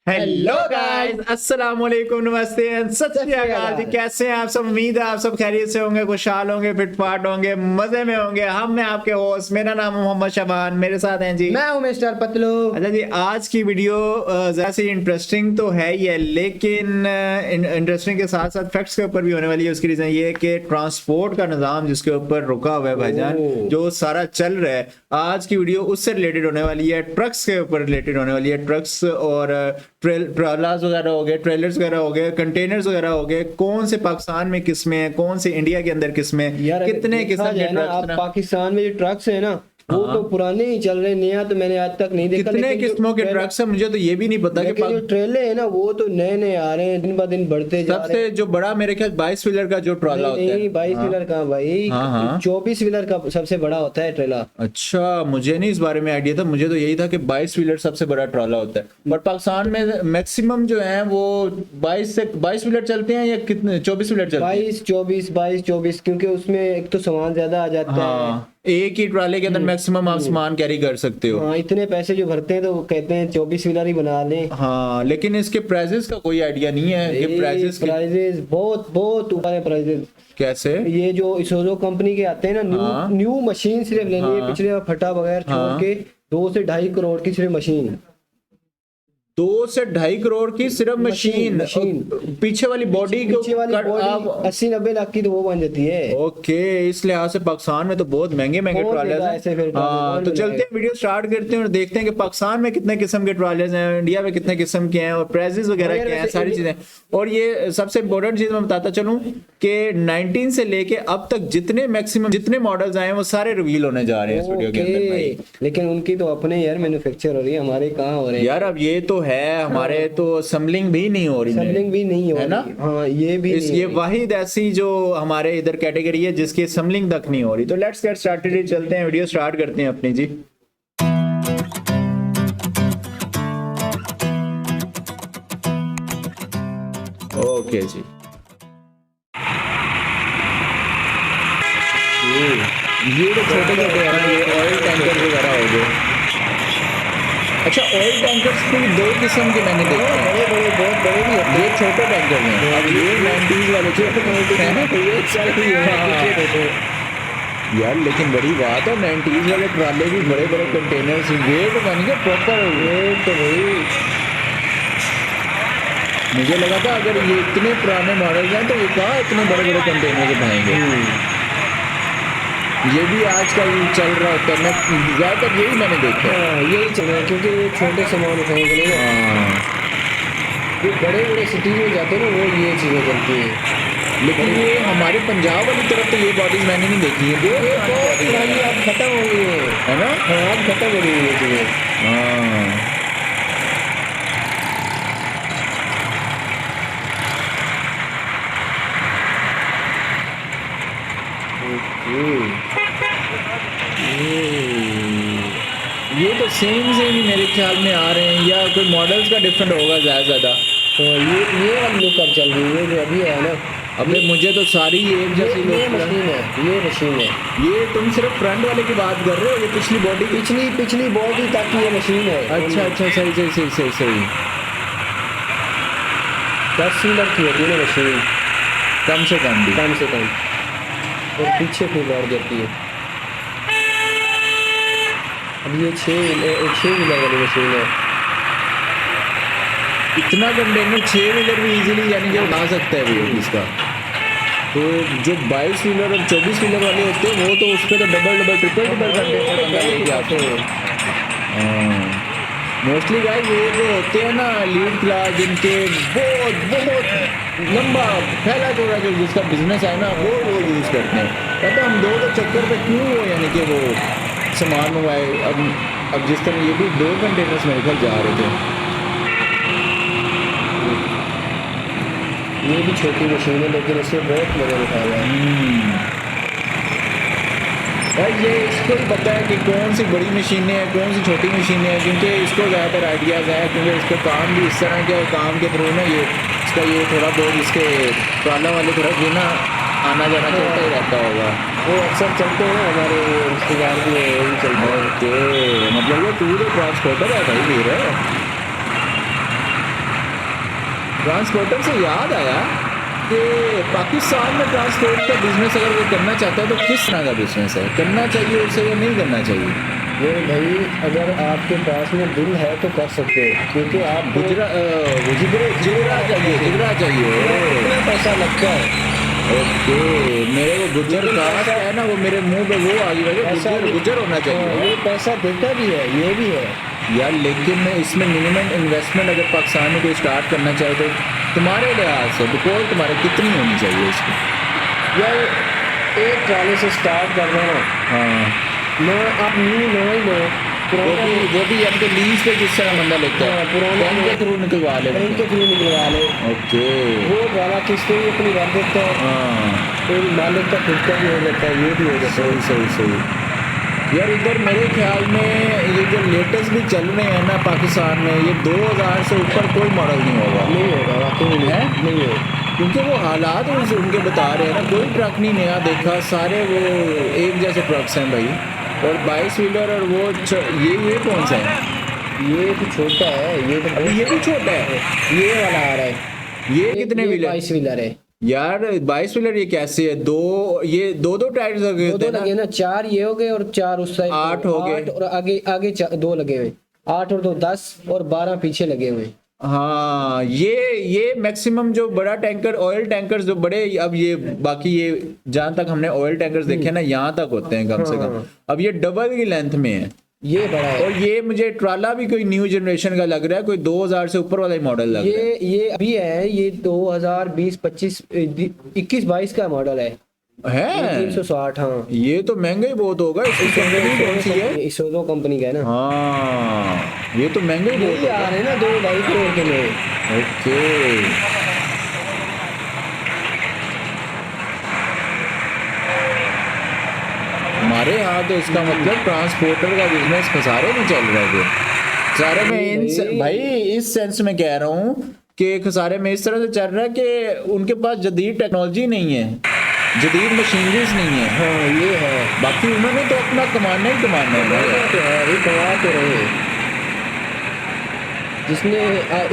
Hello guys, अस्सलाम वालेकुम, नमस्ते एंड सत श्री अकाल जी। कैसे हैं आप सब? उम्मीद है आप सब खैरियत से होंगे, खुशहाल होंगे, फिटफाट होंगे, मजे में होंगे। हम मैं आपके होस्ट, मेरा नाम है मोहम्मद शबान, मेरे साथ हैं जी मैं हूं मिस्टर पतलू। अच्छा जी, आज की वीडियो जरा सी इंटरेस्टिंग तो है ही है, लेकिन इंटरेस्टिंग के साथ साथ फैक्ट्स के ऊपर भी होने वाली है। उसकी रीजन ये है कि ट्रांसपोर्ट का निज़ाम जिसके ऊपर रुका हुआ है भाईजान, जो सारा चल रहा है, आज की वीडियो उससे रिलेटेड होने वाली है। ट्रक्स के ऊपर रिलेटेड होने वाली है। ट्रक्स और ट्रेलर्स वगैरह हो गए, ट्रेलर्स वगैरह हो गए, कंटेनर्स वगैरह हो गए, कौन से पाकिस्तान में किस्में हैं, कौन से इंडिया के अंदर किस्में, कितने किस्म के ट्रक्स आप पाकिस्तान में जो ट्रक्स है ना वो तो पुराने ही चल रहे, नया तो मैंने आज तक नहीं देखा। कितने किस्मों के ट्रक्स हैं मुझे तो ये भी नहीं पता कि जो ट्रेले है ना वो तो नए नए आ रहे हैं, दिन ब दिन बढ़ते जा रहे सबसे जो बड़ा मेरे ख्याल 22 व्हीलर का जो ट्रॉला होता है। 22 व्हीलर का भाई, 24 व्हीलर का सबसे बड़ा होता है ट्रेला। अच्छा, मुझे नहीं इस बारे में आइडिया था, मुझे तो यही था कि 22 व्हीलर सबसे बड़ा ट्रॉला होता है। बट पाकिस्तान में मैक्सिमम जो है वो 22 व्हीलर चलते हैं या कितने 24 व्हीलर चलते हैं? 22 क्योंकि उसमें एक तो सामान ज्यादा आ जाता है। एक ही ट्राले के अंदर मैक्सिमम आप सामान कैरी कर सकते हो। हाँ, इतने पैसे जो भरते हैं तो वो कहते हैं 24 व्हीलर ही बना लें। हाँ, लेकिन इसके प्राइजेस का कोई आइडिया नहीं है कि प्राइजेस बहुत बहुत ऊपर है। प्राइजेस कैसे? ये जो इसोजो कंपनी के आते हैं ना, न्यू मशीन सिर्फ लेनी है, पिछले फटा बगैर छोड़ के 2 से 2.5 करोड़ की सिर्फ मशीन। 2 से 2.5 करोड़ की सिर्फ मशीन। पीछे वाली बॉडी पीछे वाली बॉडी 80-90 लाख की तो वो बन जाती है। ओके, इस लिहाज से पाकिस्तान में तो बहुत महंगे महंगे ट्रॉलेज हैं। हाँ, तो चलते हैं, वीडियो स्टार्ट करते हैं और देखते हैं कि पाकिस्तान में कितने किस्म के ट्रॉलेज हैं, इंडिया में कितने किस्म के हैं और प्राइसेस वगैरह क्या हैं, सारी चीजें। और ये सबसे इम्पोर्टेंट चीज मैं बताता चलूं कि 19 से लेके अब तक जितने मैक्सिमम जितने मॉडल्स आए हैं वो सारे रिवील होने जा रहे हैं इस वीडियो के अंदर भाई। लेकिन उनकी तो अपने यार मैन्युफैक्चर हो रही है, हमारे कहाँ हो रहे हैं यार? अब ये तो है, हमारे तो असेंबलिंग भी नहीं हो रही है ना। हाँ, ये वाहिद ऐसी जो हमारे इधर कैटेगरी है जिसकी असेंबलिंग तक नहीं हो रही। तो लेट्स गेट स्टार्टेड, चलते हैं, वीडियो स्टार्ट करते हैं अपनी जी। ओके जी, ये तो छोटे छोटे हैं, ये ऑयल टैंकर वगैरह हो गए। अच्छा, ऑयल टैंकर्स भी 2 किस्म के मैंने देखे हैं, बड़े बड़े बहुत बड़े भी होते हैं। ये छोटे टैंकर हैं। अब ये 90s वाले छोटे हैं ना, तो ये चल रही है यार। लेकिन बड़ी बात है, 90s वाले ट्राले भी बड़े बड़े कंटेनर्स, वेट बन गए प्रॉपर वेट। तो भाई मुझे लगा था अगर ये इतने पुराने मॉडल्स हैं तो ये कहाँ इतने बड़े बड़े कंटेनर उठाएंगे। ये भी आजकल चल रहा होता है, मैं ज्यादातर यही मैंने देखा है। यही चल रहा है क्योंकि ये छोटे सामान उठाने के लिए जो बड़े बड़े सिटीज में जाते हैं ना वो ये चीज़ें चलती हैं। लेकिन ये हमारे पंजाब वाली तरफ तो ये बॉडीज मैंने नहीं देखी है। ये बहुत पुरानी अब खत्म हो गई है ना। हाँ, अब खत्म हो गई है ये चीज़ें। हाँ, ये तो सेम ही मेरे ख्याल में आ रहे हैं, या कोई मॉडल्स का डिफरेंट होगा ज़्यादा। तो ये वाली लुक अब चल रही है जो अभी है ना। अबे मुझे तो सारी एक जैसी मशीन है, ये मशीन है। ये तुम सिर्फ फ्रंट वाले की बात कर रहे हो, ये पिछली बॉडी पिछली बॉडी तक ये मशीन है। अच्छा, सही 10 सीलर की होती है ना मशीन, कम से कम और पीछे फिर बढ़ जाती है। अब ये 6 व्हीलर वाली मशीन है। इतना कंटेनर 6 व्हीलर भी इजीली यानी कि उठा सकता है वो इसका। तो जो 22 व्हीलर और 24 व्हीलर वाले होते हैं वो तो उस पर तो डबल ट्रिपल कंटेनर लेके आते हैं मोस्टली गाइस। ये जो होते हैं ना लीड क्लास, जिनके बहुत लंबा फैला चौड़ा जो जिसका बिजनेस है ना, वो यूज़ करते हैं। कहते हम 2 चक्कर पे क्यों हो, यानी कि वो सामान मंगवाए। अब जिस तरह ये भी 2 कंटेनर्स मेरे घर जा रहे थे। ये भी छोटी मशीन है लेकिन इससे बहुत मजा उठा रहा है भाई। ये इसको ही पता है कि कौन सी बड़ी मशीनें हैं, कौन सी छोटी मशीनें हैं, क्योंकि इसको ज़्यादातर आइडियाज़ हैं, क्योंकि इसका काम भी इस तरह के काम के थ्रू ना ये इसका ये थोड़ा बहुत इसके ट्राला वाले थोड़ा भी ना आना जाना चलता ही रहता होगा। वो अक्सर चलते हैं ना, हमारे रिश्तेदार भी यही चलते हैं। ओके, मतलब ये तू तो ट्रांसपोर्टर है भाई, फिर ट्रांसपोर्टर से याद आया कि पाकिस्तान में ट्रांसपोर्ट का बिजनेस अगर वो करना चाहता है तो किस तरह का बिजनेस है, करना चाहिए उसे या नहीं करना चाहिए? ये भाई अगर आपके पास में दिल है तो कर सकते हो, क्योंकि आप जिगरा चाहिए। कितना पैसा लगता है। ओके, मेरे को गुजर कास्ट है ना, वो मेरे मुंह पे वो आ गई, गुजर होना चाहिए। ये पैसा देता भी है, ये भी है यार, लेकिन इसमें मिनिमम इन्वेस्टमेंट अगर पाकिस्तान में कोई स्टार्ट करना चाहे तो तुम्हारे लिहाज से बिकॉज तुम्हारे कितनी होनी चाहिए इसकी? यार एक ट्राली से स्टार्ट करना ना, हाँ, ना आप न्यू ना ही लो, वो भी आपके लीज पे जिस तरह बंदा लेता है, पुराना बैंक के थ्रू निकलवा ले, बैंक के थ्रू निकलवा ले। ओके, वो वाला किस्तें भी अपनी भर देता है, हाँ, तो मालिक का खुद का भी हो जाता है, ये भी हो जाता है। सही। यार इधर मेरे ख्याल में ये जो लेटेस्ट भी चल रहे हैं ना पाकिस्तान में, ये 2000 से ऊपर कोई मॉडल नहीं होगा। नहीं होगा, वाकई में नहीं होगा, क्योंकि वो हालात उनके बता रहे हैं ना, कोई ट्रक नहीं नया देखा, सारे वो एक जैसे ट्रक्स हैं भाई, और 22 व्हीलर और वो ये कौन सा है? ये तो छोटा है, ये तो अभी ये भी छोटा है, ये वाला आ रहा है। ये कितने व्हीलर? 22 व्हीलर है यार। 22 व्हीलर ये कैसे है? ये दो टायर्स लगे होते हैं लगे ना, 4 ये हो गए और 4 उस साइड 8 हो गए, और आगे 2 लगे हुए, 8 और 2 10 और 12 पीछे लगे हुए। हाँ, ये मैक्सिमम जो बड़ा टैंकर, ऑयल टैंकर्स जो बड़े, अब ये बाकी ये जहां तक हमने ऑयल टैंकर्स देखे ना, यहाँ तक होते हैं कम से कम। अब ये डबल की लेंथ में है, ये बड़ा है। और ये मुझे ट्राला भी कोई न्यू जनरेशन का लग रहा है, कोई 2000 से ऊपर वाला ही मॉडल लग रहा है। ये अभी है, ये 2020 25 21 22 का मॉडल है 360। हाँ, ये तो महंगा ही बहुत होगा। इसकी कंपनी कौन सी है? इसोजो कंपनी का है ना। हाँ, ये तो महंगा ही बहुत ये आ रहे हैं ना 2-2.5 करोड़ के में। ओके, हमारे यहाँ तो इसका मतलब ट्रांसपोर्टर का बिजनेस खसारे में चल रहा है। खसारे में भाई इस सेंस में कह रहा हूँ कि खसारे में इस तरह से चल रहा है कि उनके पास जदीद टेक्नोलॉजी नहीं है, जदीद मशीनरीज नहीं है। हाँ, ये है। बाकी उन्होंने तो अपना कमाना ही कमाना है भाई, कमा तो रहे। जिसने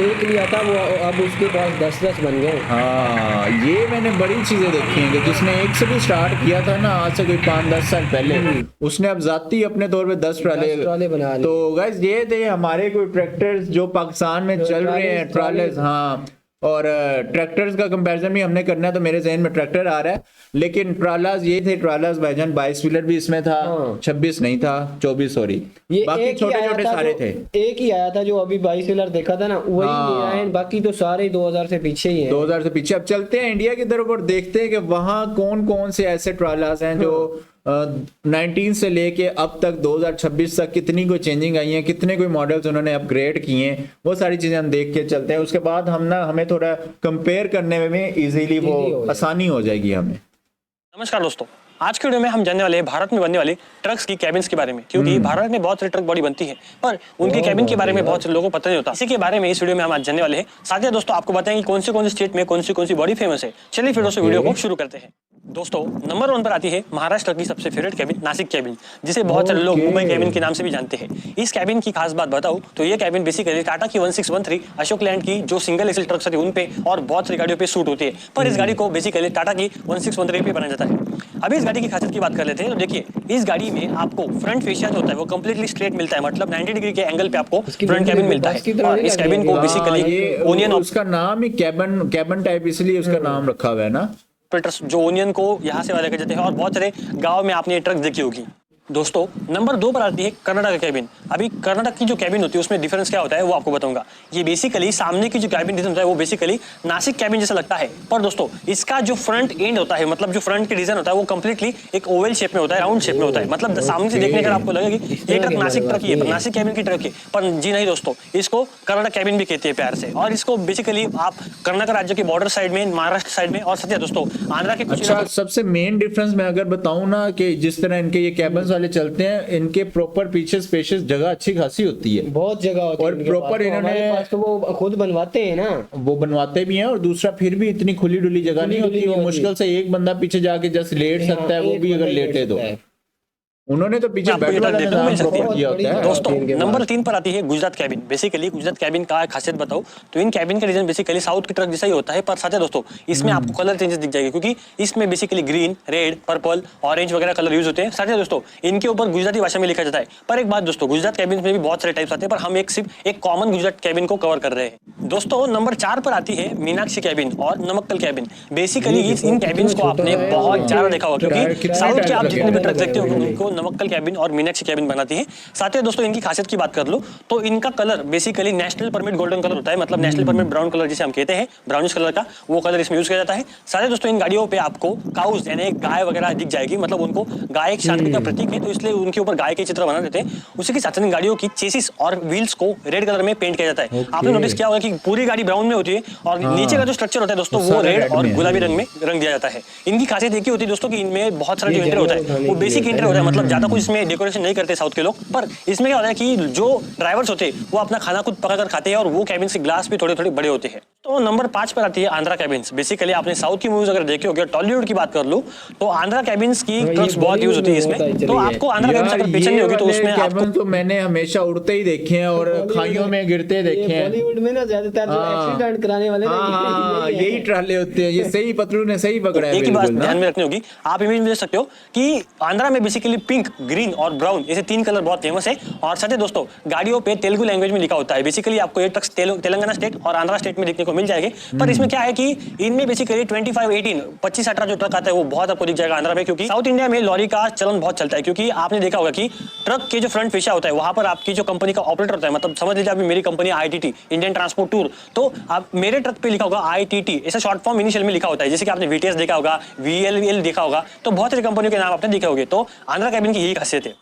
एक लिया था वो अब उसके पास 10-10 बन गए। हाँ, ये मैंने बड़ी चीजें देखी हैं कि जिसने एक से भी स्टार्ट किया था ना, आज से कोई 5-10 साल पहले, उसने अब जाती अपने तौर पे 10 ट्राले बना लिए। तो गाइस ये थे हमारे कोई ट्रैक्टर्स जो पाकिस्तान में चल रहे हैं, ट्रालेस। हाँ, और ट्रैक्टर्स का कंपैरिजन भी हमने करना है तो मेरे जहन में ट्रैक्टर आ रहा है, लेकिन ट्रालास ये थे, ट्रालास भाईजान 22 व्हीलर भी इसमें था। 26 नहीं था, 24 सॉरी, बाकी छोटे छोटे सारे थे। एक ही आया था जो अभी 22 व्हीलर देखा था ना, वही नया है, बाकी तो सारे 2000 से पीछे ही हैं। 2000 से पीछे। अब चलते हैं इंडिया की तरफ और देखते हैं कि वहां कौन कौन से ऐसे ट्रालास हैं जो 19 से लेके अब तक 2026 तक कितनी कोई चेंजिंग आई है, कितने कोई मॉडल्स उन्होंने अपग्रेड किए हैं, वो सारी चीजें हम देख के चलते हैं। उसके बाद हमें थोड़ा कंपेयर करने में इजीली वो आसानी हो जाएगी हमें। नमस्कार दोस्तों, आज के वीडियो में हम जानने वाले हैं भारत में बनने वाले ट्रक्स की कैबिन्स के बारे में, क्योंकि भारत में बहुत सारी ट्रक बॉडी बनती है पर उनकी कैबिन के बारे में बहुत से लोगों को पता नहीं होता। इसी के बारे में इस वीडियो में हम आज जानने वाले हैं। साथ ही दोस्तों आपको बताएंगे कौन से स्टेट में कौन सी बॉडी फेमस है। चलिए फिर दोस्तों वीडियो को शुरू करते हैं। दोस्तों नंबर 1 पर आती है महाराष्ट्र की सबसे फेवरेट कैबिन, नासिक कैबिन, जिसे बहुत सारे लोग मुंबई कैबिन के नाम से भी जानते हैं। इस कैबिन की खास बात बताऊं तो ये कैबिन बेसिकली टाटा की 1613 अशोक लैंड की जो सिंगल एक्सल ट्रक्स होती है उन पे और बहुत सारी गाड़ियों पे सूट होती है, पर इस गाड़ी को बेसिकली टाटा की 1613 पे बनाया जाता है। अभी इस गाड़ी की खासियत की बात कर लेते हैं। तो देखिए इस गाड़ी में आपको फ्रंट फेशिया जो होता है वो कंप्लीटली स्ट्रेट मिलता है, मतलब 90 डिग्री के एंगल पे आपको फ्रंट कैबिन मिलता है। और इस कैबिन को बेसिकली ओनियन, उसका नाम ही कैबिन टाइप इसलिए उसका नाम रखा हुआ है ना, जो ओनियन को यहाँ से वाले जाते हैं। और बहुत सारे गाँव में आपने ये ट्रक देखी होगी। दोस्तों नंबर 2 पर आती है कर्नाटक का कैबिन। अभी कर्नाटक की जो कैबिन होती है उसमें डिफरेंस क्या होता है वो आपको बताऊंगा। ये बेसिकली सामने की जो कैबिन डिजाइन होता है वो बेसिकली नासिक कैबिन जैसा लगता है, पर दोस्तों इसका जो फ्रंट एंड होता है, मतलब जो फ्रंट की डिजाइन होता है वो कंप्लीटली एक ओवल शेप में होता है, राउंड शेप में होता है। मतलब सामने से देखने का आपको लगेगा कि ये ट्रक नासिक ट्रक ही है, नासिक कैबिन की ट्रक है, पर जी नहीं दोस्तों, इसको कर्नाटक कैबिन भी कहते हैं प्यार से। और इसको बेसिकली आप कर्नाटक राज्य के बॉर्डर साइड में, महाराष्ट्र साइड में और सत्या दोस्तों आंध्रा के कुछ। अच्छा, सबसे मेन डिफरेंस मैं अगर बताऊं ना कि जिस तरह इनके ये कैबिन वाले चलते हैं, इनके प्रॉपर पीछे स्पेशियस जगह अच्छी खासी होती है, बहुत जगह होती है, और प्रॉपर इन्होंने तो वो खुद बनवाते हैं ना, वो बनवाते भी हैं। और दूसरा फिर भी इतनी खुली डुली जगह नहीं होती, वो मुश्किल से एक बंदा पीछे जाके जस्ट लेट सकता है, वो भी अगर लेटे तो उन्होंने तो पीछे आपको बेड ये वाला देखने को मिल निजाम सकती है। प्रॉपर किया होता है। दोस्तों तीन के बाद। नंबर 3 पर आती है Gujarat cabin. Basically Gujarat cabin का खासियत बताओ तो इन कैबिन का डिजाइन बेसिकली साउथ की ट्रक जैसा ही होता है, पर साथ ही दोस्तों इसमें आपको कलर चेंजेस दिख जाएंगे क्योंकि इसमें basically green, red, purple, orange वगैरह कलर यूज होते हैं। साथ ही दोस्तों इनके ऊपर गुजराती भाषा में लिखा जाता है। पर एक बात दोस्तों, गुजरात कैबिन में भी बहुत सारे टाइप्स आते हैं, पर हम सिर्फ एक कॉमन गुजरात कैबिन को कवर कर रहे हैं। दोस्तों नंबर 4 पर आती है मीनाक्षी कैबिन और नमक्कल कैबिन। बेसिकली इन कैबिन को आपने बहुत ज्यादा देखा होगा क्योंकि साउथ के आप जितने भी ट्रक देखते हो उनको नमक्कल कैबिन और मीनाक्षी कैबिन बनाती है। साथ ही दोस्तों इनकी खासियत की बात कर लो तो इनका colour basically national permit golden colour होता है, मतलब नेशनल परमिट ब्राउन कलर जिसे हम कहते हैं, ब्राउनिश कलर का वो कलर इसमें यूज किया जाता है। साथ ही दोस्तों इन गाड़ियों पे आपको काउज यानी गाय वगैरह दिख जाएगी, मतलब उनको गाय एक शांति का प्रतीक है तो इसलिए उनके ऊपर गाय के चित्र बना देते हैं। उसी के साथ इन गाड़ियों की चेसिस और व्हील्स को रेड कलर में पेंट किया जाता है। आपने नोटिस किया होगा कि पूरी गाड़ी ब्राउन में होती है और नीचे का जो स्ट्रक्चर होता है दोस्तों वो रेड और गुलाबी रंग में रंग दिया जाता है। इनकी खासियत एक ही होती है दोस्तों कि इनमें बहुत सारा जो इंटीरियर होता है वो बेसिक इंटीरियर होता है, मतलब ज्यादा कुछ इसमें डेकोरेशन नहीं करते साउथ के लोग। पर इसमें क्या होता है कि जो ड्राइवर्स होते हैं वो अपना खाना खुद पका कर खाते हैं और वो कैबिन के ग्लास भी थोड़े थोड़े बड़े होते हैं। तो नंबर 5 पर आती है आंध्रा कैबिन्स। बेसिकली आपने साउथ की मूवीज अगर देखे होगे, टॉलीवुड की बात कर लो तो आंध्रा कैबिन्स की ट्रक्स बहुत यूज होती है इसमें। तो आपको आंध्रा कैबिन्स अगर पहचान नहीं होगी तो उसमें आपको तो मैंने हमेशा उड़ते ही देखे हैं और खाइयों में गिरते देखे हैं। बॉलीवुड में ना ज्यादातर जो एक्सीडेंट कराने वाले यही ट्राले होते हैं। ये सही पतलू ने सही पकड़ा है। एक ही बात ध्यान में रखनी होगी, आप इमेज में देख सकते हो कि आंध्रा में बेसिकली पिंक, ग्रीन और ब्राउन ऐसे 3 कलर बहुत फेमस है। और साथ ही दोस्तों गाड़ियों पे तेलुगु लैंग्वेज में लिखा होता है। बेसिकली आपको ये ट्रक्स तेलंगाना स्टेट और आंध्रा स्टेट में देखने को मिल जाएंगे। पर इसमें क्या है कि इनमें बेसिकली 25-18 जो ट्रक आता है वो बहुत आपको दिख जाएगा आंध्रा में, क्योंकि साउथ इंडिया में लॉरी का चलन बहुत चलता है। क्योंकि आपने देखा होगा कि ट्रक के जो फ्रंट फेसा होता है वहां पर आपकी जो कंपनी का ऑपरेटर होता है, मतलब समझ लीजिए अभी मेरी company ITT Indian transport tour, तो आप मेरे ट्रक पे लिखा होगा ITT, ऐसा शॉर्ट फॉर्म इनिशियल में लिखा होता है। जैसे कि आपने VTS देखा होगा, VLL देखा होगा, तो बहुत सारी कंपनियों के नाम आपने देखे होंगे। तो आंध्रा कैबिन की यही खासियत है।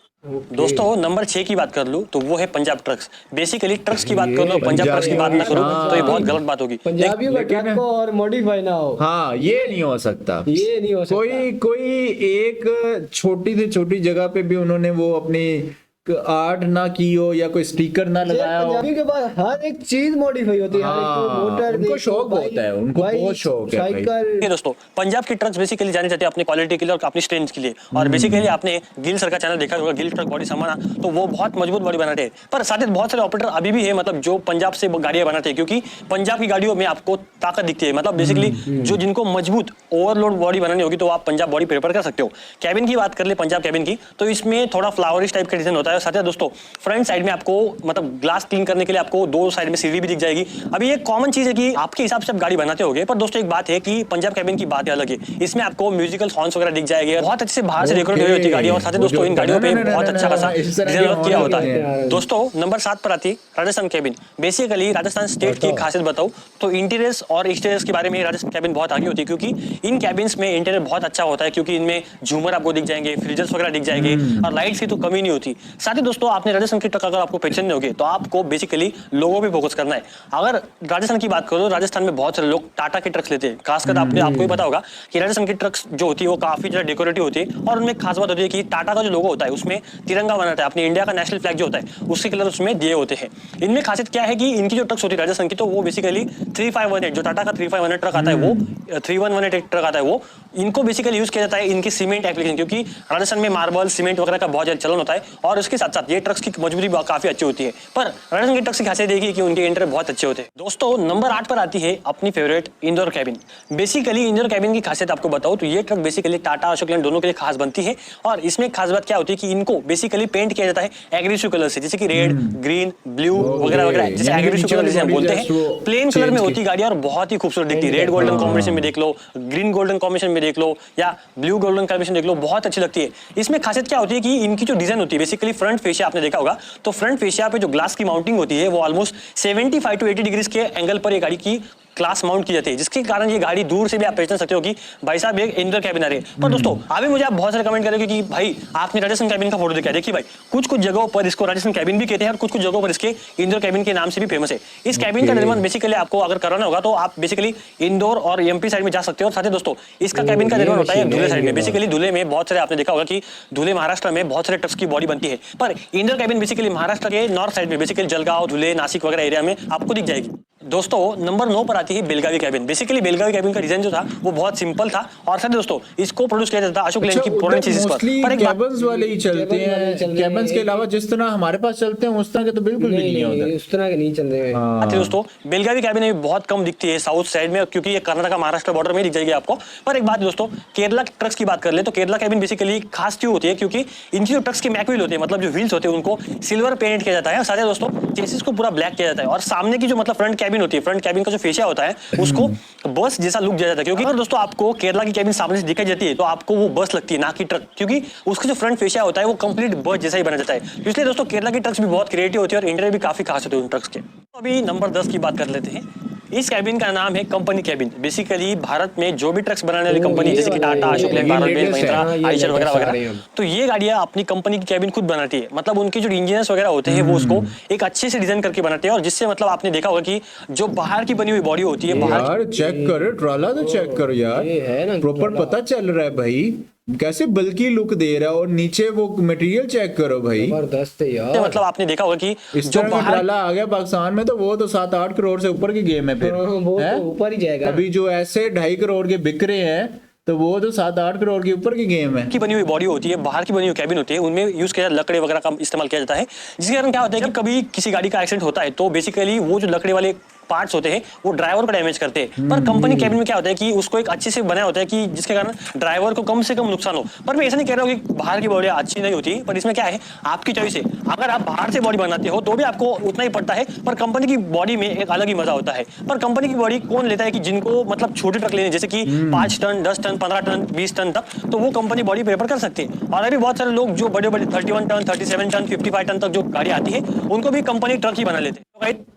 दोस्तों नंबर 6 की बात कर लूं तो वो है पंजाब ट्रक्स। बेसिकली ट्रक्स की बात कर लो, पंजाब ट्रक्स की बात ना करो तो ये बहुत गलत बात होगी। पंजाबियों का ट्रक को और मॉडिफाई ना हो, हाँ ये नहीं हो सकता। ये नहीं हो सकता। कोई एक छोटी से छोटी जगह पे भी उन्होंने वो अपनी आर्ट ना की हो या कोई स्टिकर ना लगाया हो। पंजाबी के पास हर एक चीज मॉडिफाई होती है। मोटर उनको शौक होता है, उनको बहुत शौक है साइकिल। दोस्तों पंजाब की ट्रक्स बेसिकली जाने जाते हैं अपनी क्वालिटी के लिए और अपनी स्ट्रेंथ के लिए। और बेसिकली आपने गिल सर का चैनल देखा होगा, गिल ट्रक बॉडी सामान, तो वो बहुत मजबूत बॉडी बनाते हैं। पर साथ ही बहुत सारे ऑपरेटर अभी भी है, मतलब जो पंजाब से गाड़ियां बनाते हैं, क्योंकि पंजाब की गाड़ियों में आपको ताकत दिखती है। मतलब बेसिकली जो जिनको मजबूत ओवरलोड बॉडी बनानी होगी तो आप पंजाब बॉडी प्रेफर कर सकते हो। कैबिन की बात कर ले पंजाब कैबिन की, तो इसमें थोड़ा फ्लावरिश टाइप का डिजाइन होता है। साथ ही दोस्तों फ्रंट साइड में आपको मतलब ग्लास क्लीन करने के लिए आपको 2 साइड में सीढ़ी भी दिख जाएगी। अभी ये कॉमन चीज है कि आपके हिसाब से आप गाड़ी बनाते होगे, पर दोस्तों एक बात है कि पंजाब कैबिन की बात अलग है। इसमें आपको म्यूजिकल हॉर्न्स वगैरह दिख जाएंगे, बहुत अच्छे से बाहर से डेकोरेट हुई होती है गाड़ी। और साथ ही दोस्तों इन गाड़ियों पे बहुत अच्छा खासा डिजाइन वर्क किया होता है। दोस्तों नंबर 7 पर आती है Rajasthan cabin. Basically Rajasthan state की खासियत बताऊं तो इंटीरियर्स और एक्सटीरियर्स के बारे में राजस्थान कैबिन बहुत आगे होती है, क्योंकि इन कैबिन्स में इंटीरियर बहुत अच्छा होता है। क्योंकि इनमें झूमर आपको दिख जाएंगे, फ्रीजर्स वगैरह दिख जाएंगे और लाइट्स की तो कमी नहीं होती। साथ ही दोस्तों आपने राजस्थान की ट्रक अगर आपको पहचान नहीं होगी तो आपको बेसिकली लोगों पे फोकस करना है। अगर राजस्थान की बात करो, राजस्थान में बहुत सारे लोग टाटा के ट्रक्स लेते हैं। खासकर आपको ही पता होगा कि राजस्थान की ट्रक्स जो होती है वो काफी ज्यादा डेकोरेटिव होती है। और उनमें खास बात होती है कि टाटा का जो लोगो होता है उसमें तिरंगा बनाता है, अपने इंडिया का नेशनल फ्लैग जो होता है उसके कलर उसमें दिए होते हैं। इनमें खासियत क्या है कि इनकी जो ट्रक्स होती है राजस्थान की, तो वो बेसिकली 3518 जो टाटा का 3518 ट्रक आता है, वो 3118 ट्रक आता है, वो इनको बेसिकली यूज किया जाता है इनकी सीमेंट एप्लीकेशन। क्योंकि राजस्थान में मार्बल सीमेंट वगैरह का बहुत ज्यादा चलन होता है और उसके साथ साथ ये ट्रक्स की मजबूती काफी अच्छी होती है। पर राजस्थान की ट्रक्स की खासियत देखिए कि उनके इंटीरियर बहुत अच्छे होते हैं। दोस्तों नंबर 8 पर आती है अपनी favourite Indore cabin. Basically Indore cabin की खासियत आपको बताऊं तो ये ट्रक बेसिकली टाटा अशोक लेलैंड दोनों के लिए खास बनती है। और इसमें खास बात क्या होती है कि इनको बेसिकली पेंट किया जाता है एग्रेसिव कलर से, जैसे कि रेड, ग्रीन, ब्लू वगैरह वगैरह, जैसे एग्रेसिव कलर जिसे हम बोलते हैं। प्लेन कलर में होती गाड़ी और बहुत ही खूबसूरत दिखती है। रेड गोल्डन कॉम्बिनेशन में देख लो, ग्रीन गोल्डन कॉम्बिनेशन में देख लो या ब्लू गोल्डन कॉम्बिनेशन देख लो, बहुत अच्छी लगती है। इसमें खासियत क्या होती है कि इनकी जो डिजाइन होती है बेसिकली फ्रंट फेशिया आपने देखा होगा, तो फ्रंट फेशिया पे जो ग्लास की माउंटिंग होती है वो ऑलमोस्ट 75 to 80 डिग्रीज के एंगल पर ये गाड़ी की क्लास माउंट की जाती है, जिसके कारण ये गाड़ी दूर से भी आप पहचान सकते हो कि भाई साहब एक इंदौर कैबिन आ रही है। पर दोस्तों अभी मुझे आप बहुत सारे कमेंट करेंगे कि भाई आपने राजस्थान कैबिन का फोटो देखा। देखिए भाई कुछ जगहों पर इसको राजस्थान कैबिन भी कहते हैं और कुछ जगहों पर इसके इंदौर कैबिन के नाम से भी फेमस है। इस कैबिन का निर्माण बेसिकली आपको अगर कराना होगा तो आप बेसिकली इंदौर और MP साइड में जा सकते हो। और साथ ही दोस्तों इसका कैबिन का निर्माण होता है धुले साइड में। बेसिकली धुले में बहुत सारे आपने देखा होगा कि धुले महाराष्ट्र में बहुत सारे ट्रक्स की बॉडी बनती है, पर इंदौर कैबिन बेसिकली महाराष्ट्र के नॉर्थ साइड में बेसिकली जलगांव, धुले, नासिक वगैरह एरिया में आपको दिख जाएगी। दोस्तों नंबर 9 पर आती है Belagavi cabin. Basically Belagavi cabin का डिजाइन जो था वो बहुत सिंपल था और साथ दोस्तों इसको प्रोड्यूस किया जाता था अशोक लेलैंड की पुरानी चीजेस पर एक बात कैबिन्स वाले ही चलते हैं, कैबिन्स के अलावा जिस तरह हमारे पास चलते हैं उस तरह के तो बिल्कुल भी नहीं होता, उस तरह के नहीं चल रहे हैं। आती है दोस्तों। बेलगावी कैबिन में बहुत कम दिखती है साउथ साइड में, क्योंकि ये कर्नाटक महाराष्ट्र बॉर्डर में दिख जाएगी आपको। पर एक बात दोस्तों, केरला ट्रक्स की बात कर ले तो केरला कैबिन बेसिकली खास क्यों होती है, क्योंकि इनकी जो ट्रक्स के मैक व्हील होते हैं, मतलब जो व्हील्स होते हैं उनको सिल्वर पेंट किया जाता है, साथ ही दोस्तों चेसिस को पूरा ब्लैक किया जाता है और सामने की जो मतलब फ्रंट कैबिन होती है, फ्रंट कैबिन का जो फेशिया होता है उसको बस जैसा लुक दिया जाता है। क्योंकि अगर दोस्तों आपको केरला की कैबिन सामने से दिखाई जाती है तो आपको वो बस लगती है ना कि ट्रक, क्योंकि उसका जो फ्रंट फेशिया होता है वो कंप्लीट बस जैसा ही बना जाता है। इसलिए दोस्तों केरला की ट्रक्स भी बहुत क्रिएटिव होती है और इंडिया भी काफी खास होते हैं उन ट्रक्स के। तो अभी नंबर 10 की बात कर लेते हैं। इस कैबिन का नाम है कंपनी कैबिन। बेसिकली भारत में जो भी ट्रक्स बनाने वाली कंपनी जैसे कि टाटा, अशोक लेलैंड, भारत बेल, महिंद्रा, आइशर वगैरह वगैरह, तो ये गाड़ियां अपनी कंपनी की कैबिन खुद बनाती है। मतलब उनके जो इंजीनियर्स वगैरह होते हैं वो उसको एक अच्छे से डिजाइन करके बनाते हैं और जिससे मतलब आपने देखा होगा कि जो बाहर की बनी हुई बॉडी होती है, बाहर यार चेक करो ट्राला तो चेक करो यार, ये है ना प्रॉपर पता चल रहा है भाई कैसे बल्कि लुक दे रहा है और नीचे वो मटेरियल चेक करो भाई, जबरदस्त है यार। मतलब आपने देखा होगा कि इस जो तरह का बाहर ट्राला आ गया पाकिस्तान में तो वो तो 7-8 करोड़ से ऊपर की गेम है फिर, वो हैं? तो ऊपर ही जाएगा। अभी जो ऐसे 2.5 करोड़ के बिक रहे हैं तो वो तो 7-8 करोड़ के ऊपर की गेम है। की बनी हुई बॉडी होती है, बाहर की बनी हुई कैबिन होती है, उनमें यूज किया लकड़े वगैरह का इस्तेमाल किया जाता है, जिसके कारण क्या होता है कि कभी किसी गाड़ी का एक्सीडेंट होता है तो बेसिकली वो जो लकड़े वाले पार्ट्स होते हैं वो ड्राइवर को डैमेज करते हैं। पर कंपनी कैबिन में क्या होता है कि उसको एक अच्छे से बनाया होता है कि जिसके कारण ड्राइवर को कम से कम नुकसान हो। पर मैं ऐसा नहीं कह रहा हूँ कि बाहर की बॉडी अच्छी नहीं होती, पर इसमें क्या है आपकी चॉइस है। अगर आप बाहर से बॉडी बनाते हो तो भी आपको उतना ही पड़ता है, पर कंपनी की बॉडी में एक अलग ही मजा होता है। पर कंपनी की बॉडी कौन लेता है कि जिनको मतलब छोटे ट्रक लेने जैसे कि 5 टन, 10 टन, 15 टन, 20 टन तक, तो वो कंपनी बॉडी प्रेफर कर सकती है। और अभी बहुत सारे लोग जो बड़े बड़े 31 टन, 37 टन, 55 टन तक जो गाड़ी आती है उनको भी कंपनी ट्रक ही बना लेते हैं।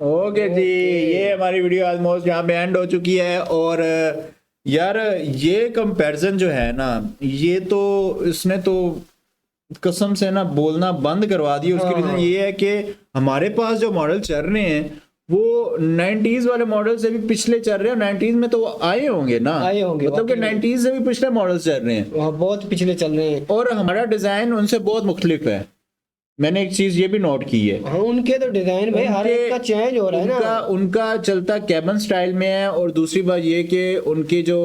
ओके जी, ये हमारी वीडियो ऑलमोस्ट यहाँ पे एंड हो चुकी है। और यार ये कंपैरिजन जो है ना, ये तो इसने तो कसम से ना बोलना बंद करवा दिया। उसकी रीजन ये है कि हमारे पास जो मॉडल चल रहे हैं वो 90s वाले मॉडल से भी पिछले चल रहे हैं। 90s में तो आए होंगे ना, आए होंगे, मतलब कि 90s से भी पिछले मॉडल चल रहे हैं, वहाँ बहुत पिछले चल रहे हैं और हमारा डिजाइन उनसे बहुत मुख्तलिफ है। मैंने एक चीज ये भी नोट की है, हाँ, उनके तो डिजाइन भाई हर एक का चेंज हो रहा है ना। उनका चलता कैबन स्टाइल में है। और दूसरी बात ये कि उनके जो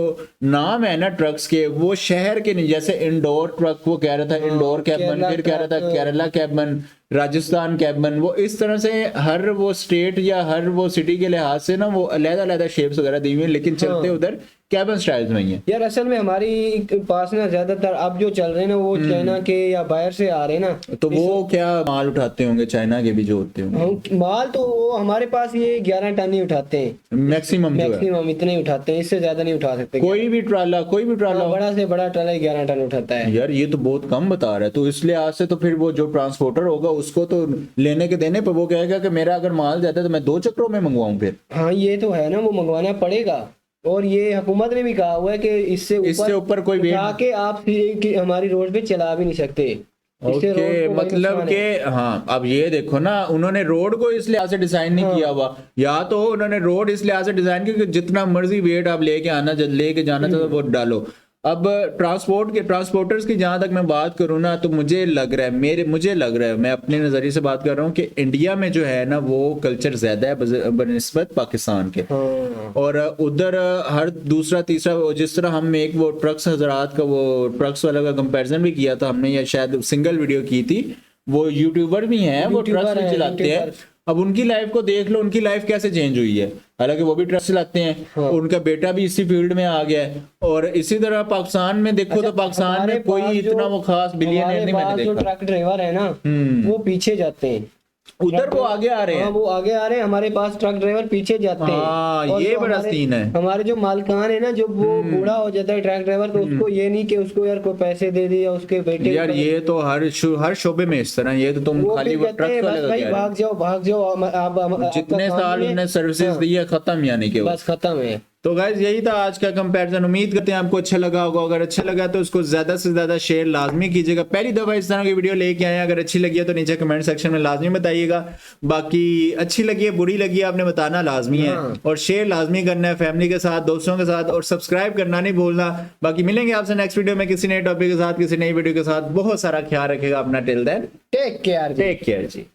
नाम है ना ट्रक्स के, वो शहर के नहीं, जैसे इंडोर ट्रक वो कह रहा था इंडोर कैबन, फिर कह रहा था केरला कैबन, राजस्थान कैबन, वो इस तरह से हर वो स्टेट या हर वो सिटी के लिहाज से ना वो अलग-अलग शेप्स वगैरह दी हुई हैं, लेकिन चलते उधर कैबन स्टाइल्स में ही है। यार असल में हमारी पास ना ज्यादातर अब जो चल रहे हैं ना वो चाइना के या बाहर से आ रहे हैं ना, तो वो क्या माल उठाते होंगे चाइना के भी जो होते होंगे? माल तो वो हमारे पास ये 11 टन ही उठाते हैं मैक्सिमम इतने ही उठाते हैं, इससे ज्यादा नहीं उठा सकते। कोई भी ट्राला बड़ा से बड़ा ट्राला 11 टन उठाता है। यार ये तो बहुत कम बता रहा है। तो इस लिहाज से तो फिर वो जो ट्रांसपोर्टर होगा उसको तो लेने के देने पर वो कहेगा कि मेरा अगर माल जाता है तो मैं 2 चक्रों में मंगवाऊं फिर। हाँ ये तो है ना, वो मंगवाना पड़ेगा। और ये हुकूमत ने भी कहा हुआ है कि इससे ऊपर कोई उठा के आप हमारी रोड पे चला भी नहीं सकते। ओके, मतलब के हाँ, अब ये देखो ना, उन्होंने रोड को इस लिहाज से डिजाइन नहीं किया हुआ, या तो उन्होंने रोड इस लिहाज से डिजाइन किया कि जितना मर्जी वेट आप लेके जाना तो वो डालो। अब ट्रांसपोर्टर्स की जहां तक मैं बात करूं ना, तो मुझे लग रहा है मैं अपने नजरिए से बात कर रहा हूं कि इंडिया में जो है ना वो कल्चर ज्यादा है बनिस्बत पाकिस्तान के। और उधर हर दूसरा तीसरा, जिस तरह हम एक वो ट्रक्स हजरात का वो ट्रक्स वाला का कंपैरिजन भी किया था हमने, या शायद सिंगल वीडियो की थी, वो यूट्यूबर भी हैं, वो ट्रक्स भी चलाते हैं। अब उनकी लाइफ को देख लो, उनकी लाइफ कैसे चेंज हुई है। हालांकि वो भी ट्रक चलाते हैं, उनका बेटा भी इसी फील्ड में आ गया है। और इसी तरह पाकिस्तान में देखो तो पाकिस्तान में कोई इतना वो खास बिलियनियर नहीं मैंने देखा। ट्रक ड्राइवर है ना वो पीछे जाते हैं, उधर वो आगे आ रहे हैं। वो आगे आ रहे हैं, हमारे पास ट्रक ड्राइवर पीछे जाते हैं। ये बड़ा सीन है। हमारे जो मालकान है ना, जो वो बूढ़ा हो जाता है ट्रक ड्राइवर, तो उसको ये नहीं कि उसको यार कोई पैसे दे दिया उसके बेटे। यार ये तो हर शोबे में इस तरह, ये तो तुम खाली वो ट्रक वाले भाग जाओ आप जितने साल उन्हें सर्विसेज दी है खत्म, यानी कि बस खत्म है। तो गाइस यही था आज का कंपैरिजन। उम्मीद करते हैं आपको अच्छा लगा होगा। अगर अच्छा लगा तो उसको ज्यादा से ज्यादा शेयर लाजमी कीजिएगा। पहली दफा इस तरह की वीडियो लेके आए, अगर अच्छी लगी है तो नीचे कमेंट सेक्शन में लाजमी बताइएगा। बाकी अच्छी लगी है बुरी लगी है आपने बताना लाजमी है, और शेयर लाजमी करना है फैमिली के साथ, दोस्तों के साथ, और सब्सक्राइब करना नहीं भूलना। बाकी मिलेंगे आपसे नेक्स्ट वीडियो में किसी नए टॉपिक के साथ, किसी नई वीडियो के साथ। बहुत सारा ख्याल रखेगा अपना। टिल देन टेक केयर जी।